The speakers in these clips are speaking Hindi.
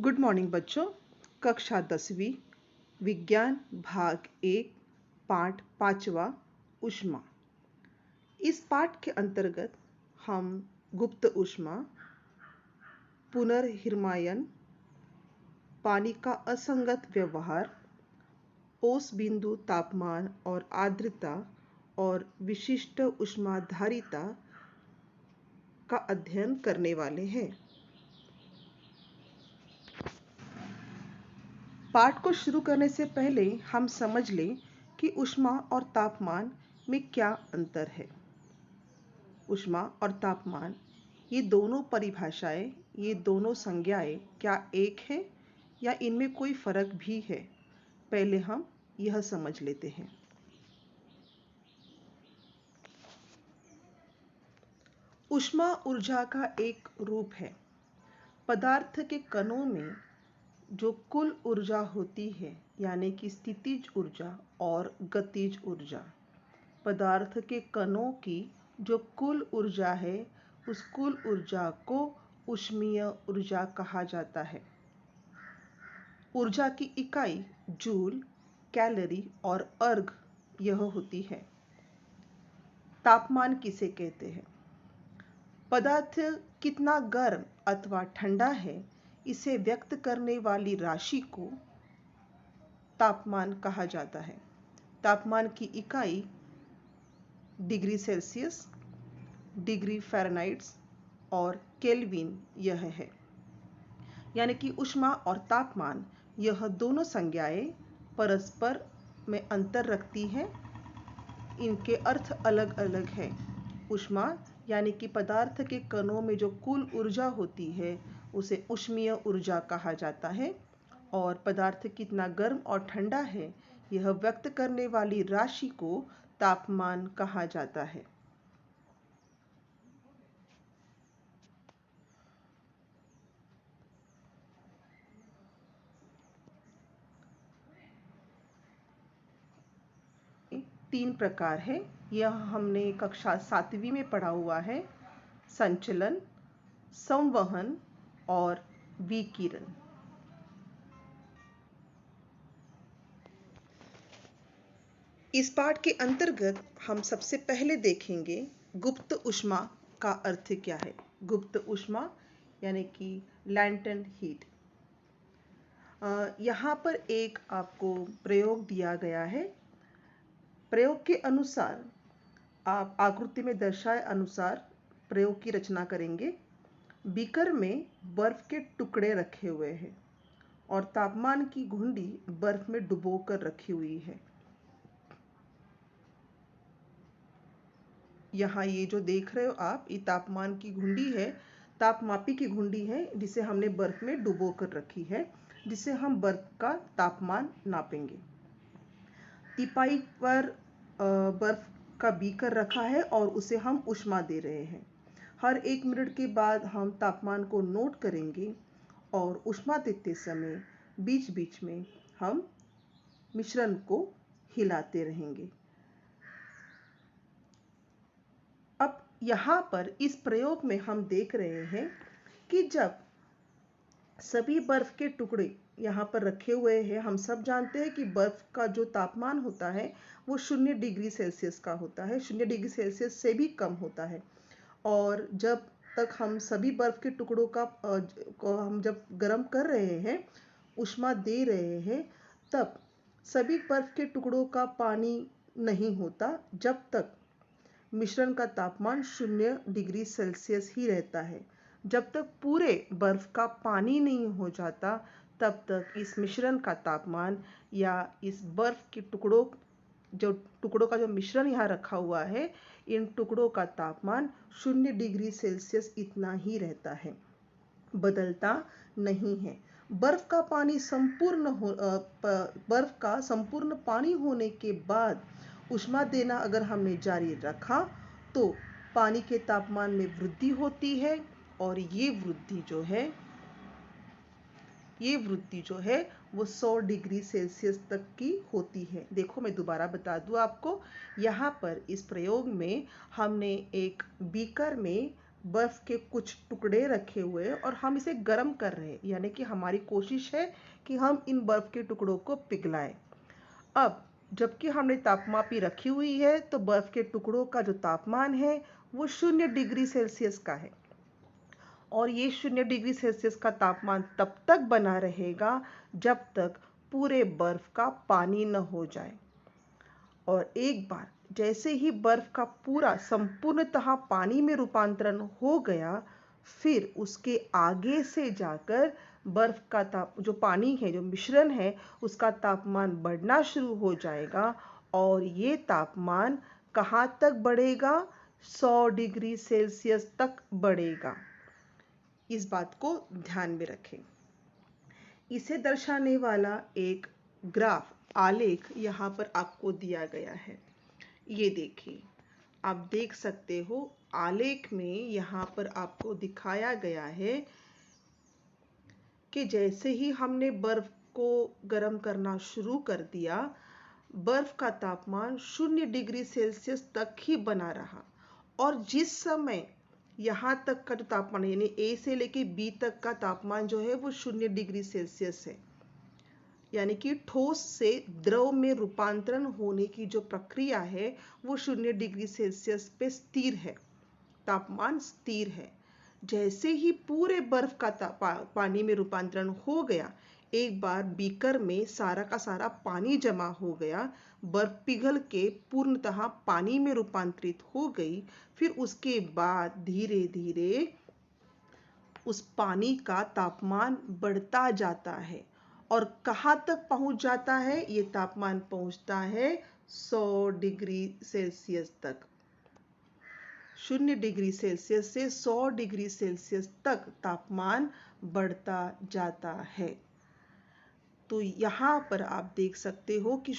गुड मॉर्निंग बच्चों। कक्षा 10वीं विज्ञान भाग 1 पाठ 5वां ऊष्मा। इस पाठ के अंतर्गत हम गुप्त ऊष्मा, पुनर्निर्माण, पानी का असंगत व्यवहार, ओस बिंदु तापमान और आर्द्रता और विशिष्ट ऊष्माधारिता का अध्ययन करने वाले हैं। पाठ को शुरू करने से पहले हम समझ लें कि ऊष्मा और तापमान में क्या अंतर है। ऊष्मा और तापमान, ये दोनों परिभाषाएं, ये दोनों संज्ञाएं क्या एक है या इनमें कोई फर्क भी है? पहले हम यह समझ लेते हैं। ऊष्मा ऊर्जा का एक रूप है। पदार्थ के कणों में जो कुल ऊर्जा होती है, यानी कि स्थितिज ऊर्जा और गतिज ऊर्जा, पदार्थ के कणों की जो कुल ऊर्जा है, उस कुल ऊर्जा को ऊष्मीय ऊर्जा कहा जाता है। ऊर्जा की इकाई जूल, कैलोरी और अर्ग यह होती है। तापमान किसे कहते हैं? पदार्थ कितना गर्म अथवा ठंडा है, इसे व्यक्त करने वाली राशि को तापमान कहा जाता है। तापमान की इकाई डिग्री सेल्सियस, डिग्री फ़ारेनहाइट और केल्विन यह है। यानी कि ऊष्मा और तापमान, यह दोनों संज्ञाएं परस्पर में अंतर रखती हैं। इनके अर्थ अलग अलग हैं। ऊष्मा यानी कि पदार्थ के कणों में जो कुल ऊर्जा होती है, उसे ऊष्मीय ऊर्जा कहा जाता है। और पदार्थ कितना गर्म और ठंडा है, यह व्यक्त करने वाली राशि को तापमान कहा जाता है। तीन प्रकार है, यह हमने कक्षा 7वीं में पढ़ा हुआ है। संचलन, संवहन और विकिरण। इस पाठ के अंतर्गत हम सबसे पहले देखेंगे गुप्त ऊष्मा का अर्थ क्या है। गुप्त ऊष्मा यानी कि लैटेंट हीट। यहाँ पर एक आपको प्रयोग दिया गया है। प्रयोग के अनुसार आप आकृति में दर्शाए अनुसार प्रयोग की रचना करेंगे। बीकर में बर्फ के टुकड़े रखे हुए हैं और तापमान की घुंडी बर्फ में डुबोकर रखी हुई है। यहाँ ये जो देख रहे हो आप, ये तापमान की घुंडी है, तापमापी की घुंडी है, जिसे हमने बर्फ में डुबो कर रखी है, जिसे हम बर्फ का तापमान नापेंगे। तिपाई पर बर्फ का बीकर रखा है और उसे हम ऊष्मा दे रहे हैं। हर 1 मिनट के बाद हम तापमान को नोट करेंगे और ऊष्मा देते समय बीच बीच में हम मिश्रण को हिलाते रहेंगे। अब यहाँ पर इस प्रयोग में हम देख रहे हैं कि जब सभी बर्फ के टुकड़े यहाँ पर रखे हुए हैं, हम सब जानते हैं कि बर्फ का जो तापमान होता है वो 0 डिग्री सेल्सियस का होता है, 0 डिग्री सेल्सियस से भी कम होता है। और जब तक हम सभी बर्फ के टुकड़ों को हम जब गर्म कर रहे हैं, ऊष्मा दे रहे हैं, तब सभी बर्फ के टुकड़ों का पानी नहीं होता, जब तक मिश्रण का तापमान 0 डिग्री सेल्सियस ही रहता है। जब तक पूरे बर्फ का पानी नहीं हो जाता, तब तक इस मिश्रण का तापमान या इस बर्फ के टुकड़ों का जो मिश्रण यहाँ रखा हुआ है, इन टुकड़ों का तापमान 0 डिग्री सेल्सियस इतना ही रहता है, बदलता नहीं है। बर्फ का संपूर्ण पानी होने के बाद ऊष्मा देना अगर हमने जारी रखा, तो पानी के तापमान में वृद्धि होती है और ये वृद्धि जो है वो 100 डिग्री सेल्सियस तक की होती है। देखो, मैं दोबारा बता दूं आपको। यहाँ पर इस प्रयोग में हमने एक बीकर में बर्फ के कुछ टुकड़े रखे हुए हैं और हम इसे गर्म कर रहे हैं, यानी कि हमारी कोशिश है कि हम इन बर्फ के टुकड़ों को पिघलाएं। अब जबकि हमने तापमापी रखी हुई है तो बर्फ के टुकड़ों का जो तापमान है वो 0 डिग्री सेल्सियस का है और ये 0 डिग्री सेल्सियस का तापमान तब तक बना रहेगा जब तक पूरे बर्फ का पानी न हो जाए। और एक बार जैसे ही बर्फ का पूरा संपूर्णतः पानी में रूपांतरण हो गया, फिर उसके आगे से जाकर बर्फ का जो पानी है, जो मिश्रण है, उसका तापमान बढ़ना शुरू हो जाएगा और ये तापमान कहाँ तक बढ़ेगा? 100 डिग्री सेल्सियस तक बढ़ेगा। इस बात को ध्यान में रखें। इसे दर्शाने वाला एक ग्राफ, आलेख यहाँ पर आपको दिया गया है। ये देखिए, आप देख सकते हो आलेख में यहाँ पर आपको दिखाया गया है कि जैसे ही हमने बर्फ को गर्म करना शुरू कर दिया, बर्फ का तापमान 0 डिग्री सेल्सियस तक ही बना रहा और जिस समय यहाँ तक का जो तापमान यानी ए से लेके बी तक का तापमान जो है वो 0 डिग्री सेल्सियस है, यानी कि ठोस से द्रव में रूपांतरण होने की जो प्रक्रिया है वो 0 डिग्री सेल्सियस पे स्थिर है, तापमान स्थिर है। जैसे ही पूरे बर्फ का पानी में रूपांतरण हो गया, एक बार बीकर में सारा का सारा पानी जमा हो गया, बर्फ पिघल के पूर्णतः पानी में रूपांतरित हो गई, फिर उसके बाद धीरे धीरे उस पानी का तापमान बढ़ता जाता है और कहाँ तक पहुंच जाता है? ये तापमान पहुंचता है 100 डिग्री सेल्सियस तक। 0 डिग्री सेल्सियस से 100 डिग्री सेल्सियस तक तापमान बढ़ता जाता है। तो यहाँ पर आप देख सकते हो कि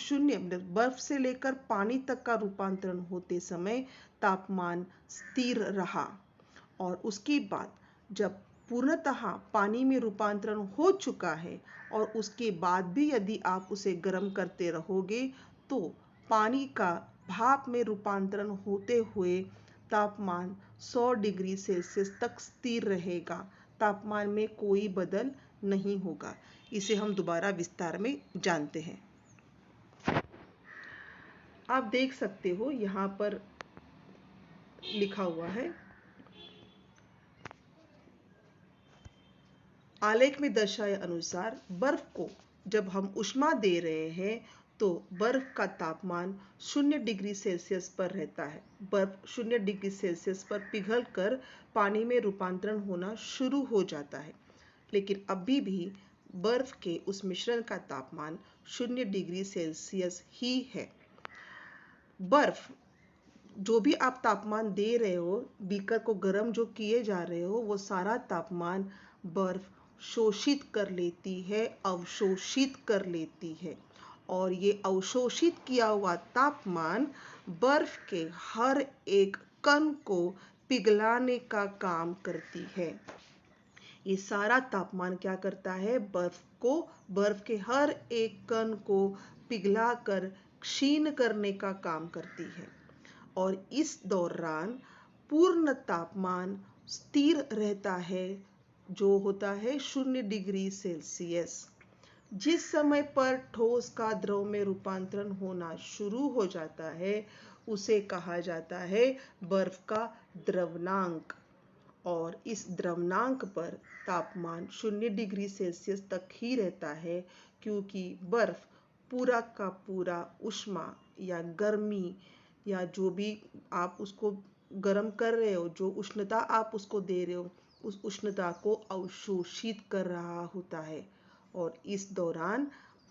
बर्फ से लेकर पानी तक का रूपांतरण होते समय तापमान स्थिर रहा और उसके बाद जब पूर्णतः पानी में रूपांतरण हो चुका है और उसके बाद भी यदि आप उसे गर्म करते रहोगे तो पानी का भाप में रूपांतरण होते हुए तापमान 100 डिग्री सेल्सियस तक स्थिर रहेगा, तापमान में कोई बदल नहीं होगा। इसे हम दोबारा विस्तार में जानते हैं। आप देख सकते हो यहाँ पर लिखा हुआ है, आलेख में दर्शाए अनुसार बर्फ को जब हम ऊष्मा दे रहे हैं तो बर्फ का तापमान 0 डिग्री सेल्सियस पर रहता है। बर्फ 0 डिग्री सेल्सियस पर पिघलकर पानी में रूपांतरण होना शुरू हो जाता है, लेकिन अभी भी बर्फ के उस मिश्रण का तापमान 0 डिग्री सेल्सियस ही है। बर्फ जो भी आप तापमान दे रहे हो, बीकर को गर्म जो किए जा रहे हो, वो सारा तापमान बर्फ शोषित कर लेती है, अवशोषित कर लेती है और ये अवशोषित किया हुआ तापमान बर्फ के हर एक कण को पिघलाने का काम करती है। ये सारा तापमान क्या करता है? बर्फ के हर एक कण को पिघलाकर क्षीण करने का काम करती है और इस दौरान पूर्ण तापमान स्थिर रहता है, जो होता है 0 डिग्री सेल्सियस। जिस समय पर ठोस का द्रव में रूपांतरण होना शुरू हो जाता है उसे कहा जाता है बर्फ का द्रवनांक और इस द्रवनांक पर तापमान 0 डिग्री सेल्सियस तक ही रहता है, क्योंकि बर्फ पूरा का पूरा ऊष्मा या गर्मी या जो भी आप उसको गर्म कर रहे हो, जो उष्णता आप उसको दे रहे हो, उस उष्णता को अवशोषित कर रहा होता है और इस दौरान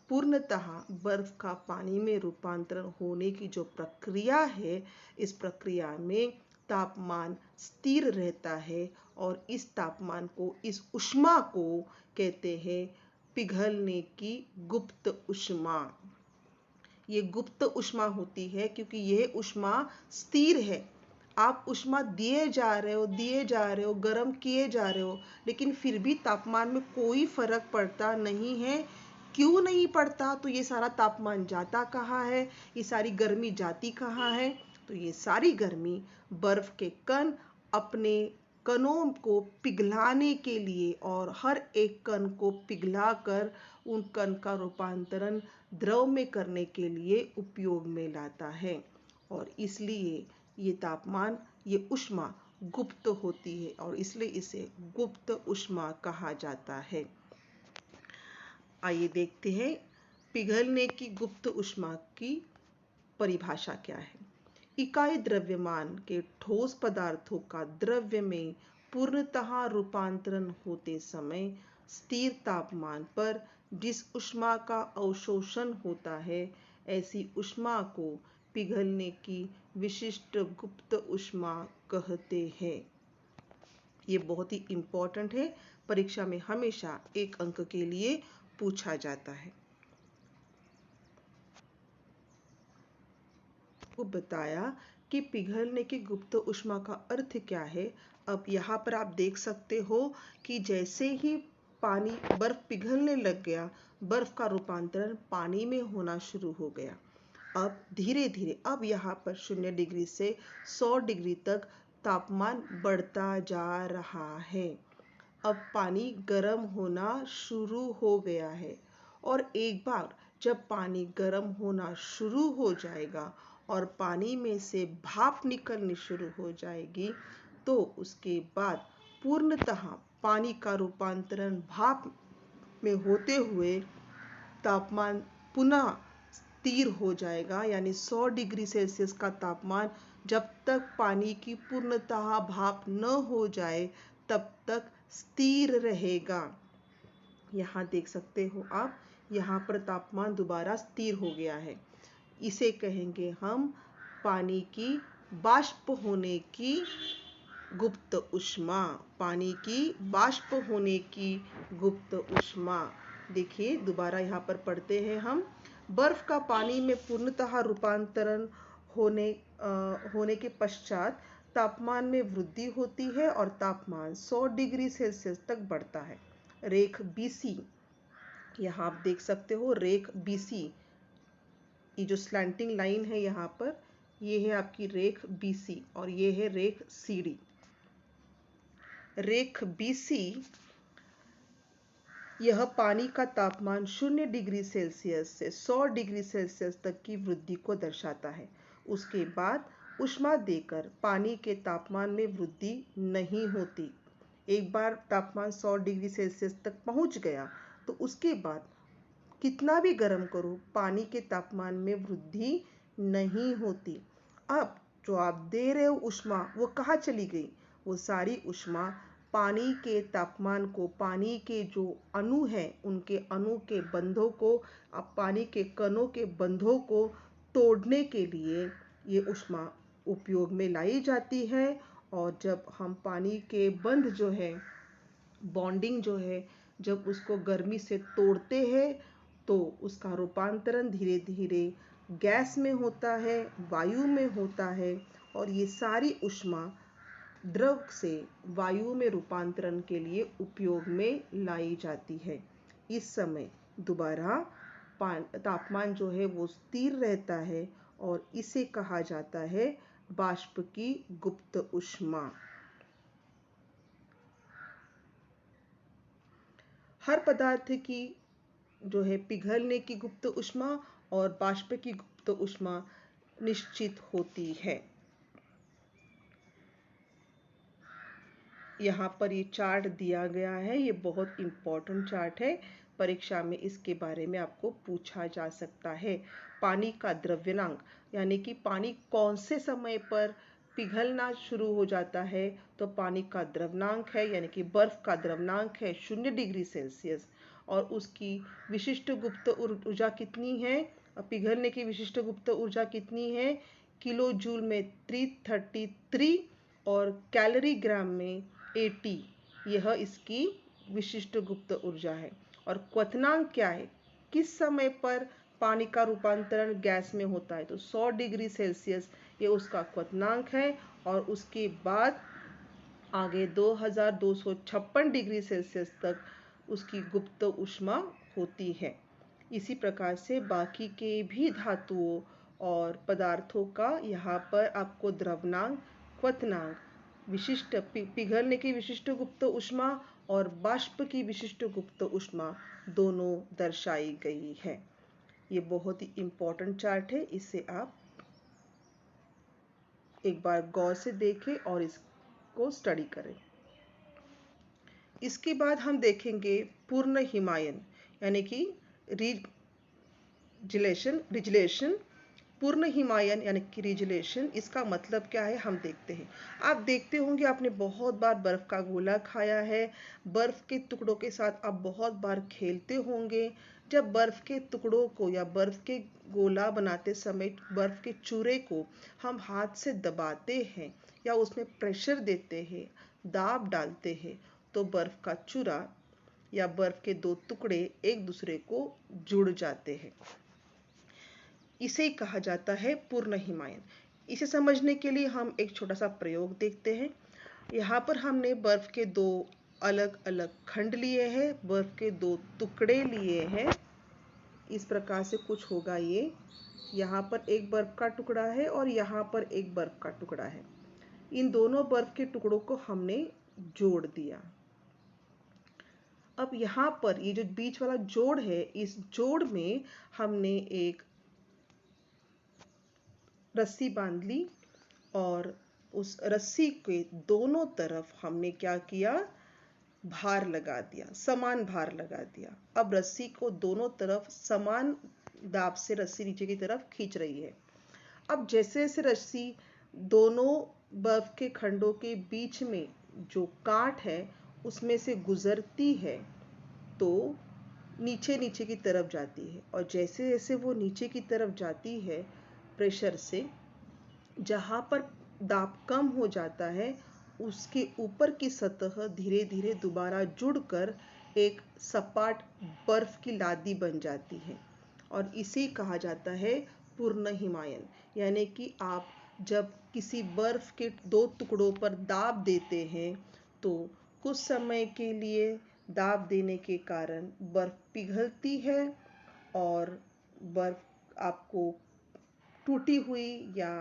पूर्णतः बर्फ का पानी में रूपांतरण होने की जो प्रक्रिया है, इस प्रक्रिया में तापमान स्थिर रहता है और इस तापमान को, इस ऊष्मा को कहते हैं पिघलने की गुप्त ऊष्मा। ये गुप्त ऊष्मा होती है क्योंकि यह ऊष्मा स्थिर है। आप ऊष्मा दिए जा रहे हो, गर्म किए जा रहे हो, लेकिन फिर भी तापमान में कोई फर्क पड़ता नहीं है। क्यों नहीं पड़ता? तो ये सारा तापमान जाता कहाँ है? ये सारी गर्मी जाती कहाँ है? तो ये सारी गर्मी बर्फ के कण अपने कणों को पिघलाने के लिए और हर एक कण को पिघलाकर उन कण का रूपांतरण द्रव में करने के लिए उपयोग में लाता है। और इसलिए ये तापमान, ये ऊष्मा गुप्त होती है और इसलिए इसे गुप्त ऊष्मा कहा जाता है। आइए देखते हैं पिघलने की गुप्त ऊष्मा की परिभाषा क्या है। इकाई द्रव्यमान के ठोस पदार्थों का द्रव्य में पूर्णतः रूपांतरण होते समय स्थिर तापमान पर जिस ऊष्मा का अवशोषण होता है, ऐसी ऊष्मा को पिघलने की विशिष्ट गुप्त ऊष्मा कहते हैं। ये बहुत ही इम्पोर्टेंट है, परीक्षा में हमेशा 1 अंक के लिए पूछा जाता है। को बताया कि पिघलने की गुप्त ऊष्मा का अर्थ क्या है। अब यहाँ पर आप देख सकते हो कि जैसे ही पानी बर्फ पिघलने लग गया, बर्फ का रूपांतरण पानी में होना शुरू हो गया। अब धीरे धीरे अब यहाँ पर 0 डिग्री से 100 डिग्री तक तापमान बढ़ता जा रहा है। अब पानी गर्म होना शुरू हो गया है और एक बार जब पानी गर्म होना शुरू हो जाएगा और पानी में से भाप निकलनी शुरू हो जाएगी, तो उसके बाद पूर्णतः पानी का रूपांतरण भाप में होते हुए तापमान पुनः स्थिर हो जाएगा। यानी 100 डिग्री सेल्सियस का तापमान जब तक पानी की पूर्णतः भाप न हो जाए तब तक स्थिर रहेगा। यहाँ देख सकते हो आप, यहाँ पर तापमान दोबारा स्थिर हो गया है। इसे कहेंगे हम पानी की वाष्प होने की गुप्त ऊष्मा। पानी की वाष्प होने की गुप्त ऊष्मा। देखिए दोबारा यहाँ पर पढ़ते हैं हम। बर्फ का पानी में पूर्णतः रूपांतरण होने के पश्चात तापमान में वृद्धि होती है और तापमान 100 डिग्री सेल्सियस तक बढ़ता है। रेख BC, यहाँ आप देख सकते हो रेख BC, ये जो स्लैंटिंग लाइन है यहाँ पर, ये है आपकी रेख BC और ये है रेख CD। रेख BC यह पानी का तापमान 0 डिग्री सेल्सियस से 100 डिग्री सेल्सियस तक की वृद्धि को दर्शाता है। उसके बाद ऊष्मा देकर पानी के तापमान में वृद्धि नहीं होती। एक बार तापमान 100 डिग्री सेल्सियस तक पहुंच गया तो उसके बाद कितना भी गर्म करो, पानी के तापमान में वृद्धि नहीं होती। अब जो आप दे रहे हो ऊष्मा, वो कहाँ चली गई? वो सारी ऊष्मा पानी के तापमान को, पानी के जो अणु हैं उनके अणु के बंधों को, अब पानी के कणों के बंधों को तोड़ने के लिए ये ऊष्मा उपयोग में लाई जाती है। और जब हम पानी के बंध जो है, बॉन्डिंग जो है, जब उसको गर्मी से तोड़ते हैं तो उसका रूपांतरण धीरे धीरे गैस में होता है, वायु में होता है और ये सारी ऊष्मा द्रव से वायु में रूपांतरण के लिए उपयोग में लाई जाती है। इस समय दोबारा तापमान जो है वो स्थिर रहता है और इसे कहा जाता है वाष्प की गुप्त ऊष्मा। हर पदार्थ की जो है पिघलने की गुप्त ऊष्मा और वाष्प की गुप्त ऊष्मा निश्चित होती है। यहाँ पर ये चार्ट दिया गया है, ये बहुत इम्पोर्टेंट चार्ट है, परीक्षा में इसके बारे में आपको पूछा जा सकता है। पानी का द्रव्यनांक, यानी कि पानी कौन से समय पर पिघलना शुरू हो जाता है, तो पानी का द्रव्यनांक है, यानी कि बर्फ का द्रव्यनांक है 0 डिग्री सेल्सियस और उसकी विशिष्ट गुप्त ऊर्जा कितनी है? पिघलने की विशिष्ट गुप्त ऊर्जा कितनी है? किलो जूल में 333 और कैलोरी ग्राम में 80, यह इसकी विशिष्ट गुप्त ऊर्जा है। और क्वथनांक क्या है? किस समय पर पानी का रूपांतरण गैस में होता है? तो 100 डिग्री सेल्सियस ये उसका क्वथनांक है और उसके बाद आगे 2256 डिग्री सेल्सियस तक उसकी गुप्त ऊष्मा होती है। इसी प्रकार से बाकी के भी धातुओं और पदार्थों का यहाँ पर आपको द्रव्यनांक, क्वथनांक, विशिष्ट पिघलने की विशिष्ट गुप्त ऊष्मा और बाष्प की विशिष्ट गुप्त ऊष्मा दोनों दर्शाई गई है। ये बहुत ही इंपॉर्टेंट चार्ट है, इसे आप एक बार गौर से देखें और इसको स्टडी करें। इसके बाद हम देखेंगे पूर्ण हिमायन यानी कि रिजलेशन। पूर्ण हिमायन यानी कि रिजलेशन, इसका मतलब क्या है हम देखते हैं। आप देखते होंगे आपने बहुत बार बर्फ का गोला खाया है, बर्फ के टुकड़ों के साथ आप बहुत बार खेलते होंगे। जब बर्फ के टुकड़ों को या बर्फ के गोला बनाते समय बर्फ के चूरे को हम हाथ से दबाते हैं या उसमें प्रेशर देते हैं, दाब डालते हैं, तो बर्फ का चूरा या बर्फ के दो टुकड़े एक दूसरे को जुड़ जाते हैं। इसे कहा जाता है पूर्ण हिमायन। इसे समझने के लिए हम एक छोटा सा प्रयोग देखते हैं। यहाँ पर हमने बर्फ के दो अलग अलग खंड लिए हैं, बर्फ के दो टुकड़े लिए हैं। इस प्रकार से कुछ होगा ये। यहाँ पर एक बर्फ का टुकड़ा है और यहाँ पर एक बर्फ का टुकड़ा है। इन दोनों बर्फ के टुकड़ों को हमने जोड़ दिया। अब यहाँ पर ये जो बीच वाला जोड़ है, इस जोड़ में हमने एक रस्सी बांध ली और उस रस्सी के दोनों तरफ हमने क्या किया, भार लगा दिया, समान भार लगा दिया। अब रस्सी को दोनों तरफ समान दाब से रस्सी नीचे की तरफ खींच रही है। अब जैसे जैसे रस्सी दोनों बर्फ के खंडों के बीच में जो काट है उसमें से गुजरती है तो नीचे नीचे की तरफ जाती है, और जैसे जैसे वो नीचे की तरफ जाती है प्रेशर से, जहाँ पर दाब कम हो जाता है उसके ऊपर की सतह धीरे धीरे दोबारा जुड़कर एक सपाट बर्फ की लादी बन जाती है, और इसे कहा जाता है पूर्ण हिमायन। यानी कि आप जब किसी बर्फ के दो टुकड़ों पर दाब देते हैं तो कुछ समय के लिए दाब देने के कारण बर्फ पिघलती है और बर्फ आपको टूटी हुई या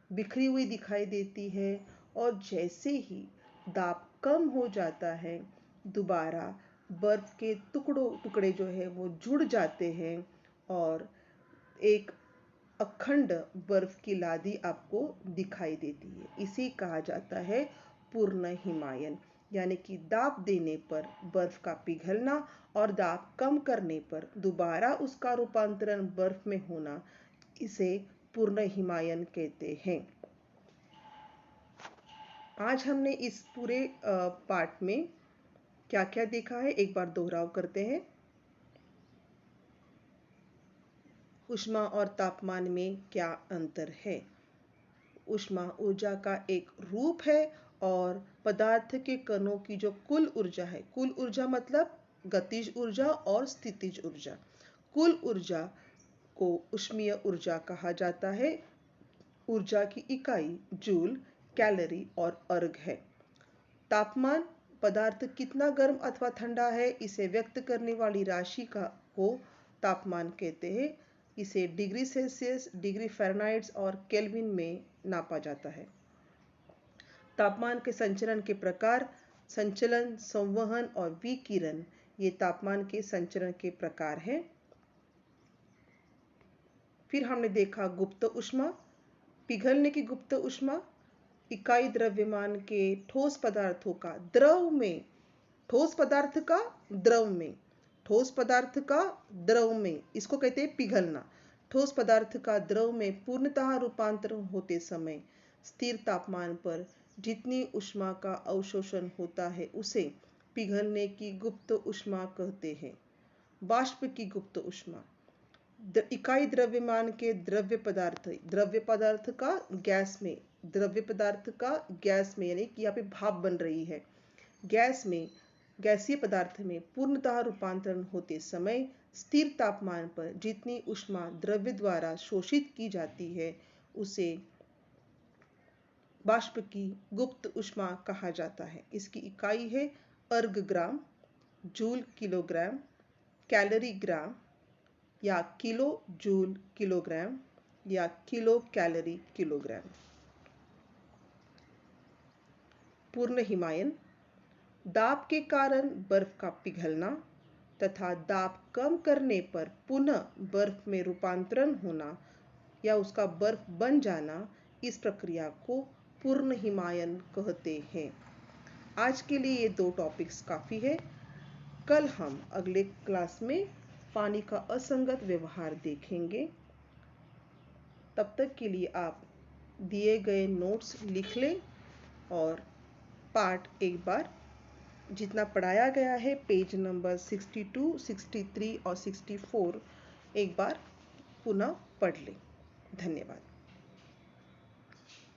बिखरी हुई दिखाई देती है, और जैसे ही दाब कम हो जाता है दोबारा बर्फ के टुकड़े जो है वो जुड़ जाते हैं और एक अखंड बर्फ की लादी आपको दिखाई देती है। इसे कहा जाता है पूर्ण हिमायन। यानी कि दाब देने पर बर्फ का पिघलना और दाब कम करने पर दोबारा उसका रूपांतरण बर्फ में होना, इसे पूर्ण हिमायन कहते हैं। आज हमने इस पूरे पार्ट में क्या क्या देखा है एक बार दोहराव करते हैं। ऊष्मा और तापमान में क्या अंतर है? ऊष्मा ऊर्जा का एक रूप है और पदार्थ के कणों की जो कुल ऊर्जा है, कुल ऊर्जा मतलब गतिज ऊर्जा और स्थितिज ऊर्जा, कुल ऊर्जा को ऊष्मीय ऊर्जा कहा जाता है। ऊर्जा की इकाई जूल, कैलोरी और अर्ग है। तापमान पदार्थ कितना गर्म अथवा ठंडा है इसे व्यक्त करने वाली राशि को तापमान कहते हैं। इसे डिग्री सेल्सियस, डिग्री फ़ारेनहाइट और केल्विन में नापा जाता है। तापमान के संचलन के प्रकार, संचलन, संवहन और विकिरण, ये तापमान के संचलन के प्रकार हैं। फिर हमने देखा गुप्त ऊष्मा, पिघलने की गुप्त ऊष्मा, इकाई द्रव्यमान के ठोस पदार्थों का द्रव में, ठोस पदार्थ का द्रव में, ठोस पदार्थ का द्रव में, इसको कहते हैं पिघलना। ठोस पदार्थ का द्रव में पूर्णतः रूपांतरण होते समय स्थिर तापमान पर जितनी ऊष्मा का अवशोषण होता है उसे पिघलने की गुप्त ऊष्मा कहते हैं। बाष्प की गुप्त ऊष्मा, इकाई द्रव्यमान के द्रव्य पदार्थ का गैस में, द्रव्य पदार्थ का गैस में, यानी कि यहाँ पे भाप बन रही है, गैस में, गैसीय पदार्थ में पूर्णतः रूपांतरण होते समय स्थिर तापमान पर जितनी ऊष्मा द्रव्य द्वारा शोषित की जाती है उसे बाष्प की गुप्त ऊष्मा कहा जाता है। इसकी इकाई है अर्ग ग्राम, जूल किलोग्राम, कैलोरी ग्राम या किलो जूल किलोग्राम या किलो कैलोरी किलोग्राम। पूर्ण हिमायन, दाब के कारण बर्फ का पिघलना तथा दाब कम करने पर पुनः बर्फ में रूपांतरण होना या उसका बर्फ बन जाना, इस प्रक्रिया को पूर्ण हिमायन कहते हैं। आज के लिए ये 2 टॉपिक्स काफ़ी है। कल हम अगले क्लास में पानी का असंगत व्यवहार देखेंगे। तब तक के लिए आप दिए गए नोट्स लिख लें और पार्ट एक बार जितना पढ़ाया गया है पेज नंबर 62, 63 और 64 एक बार पुनः पढ़ लें। धन्यवाद।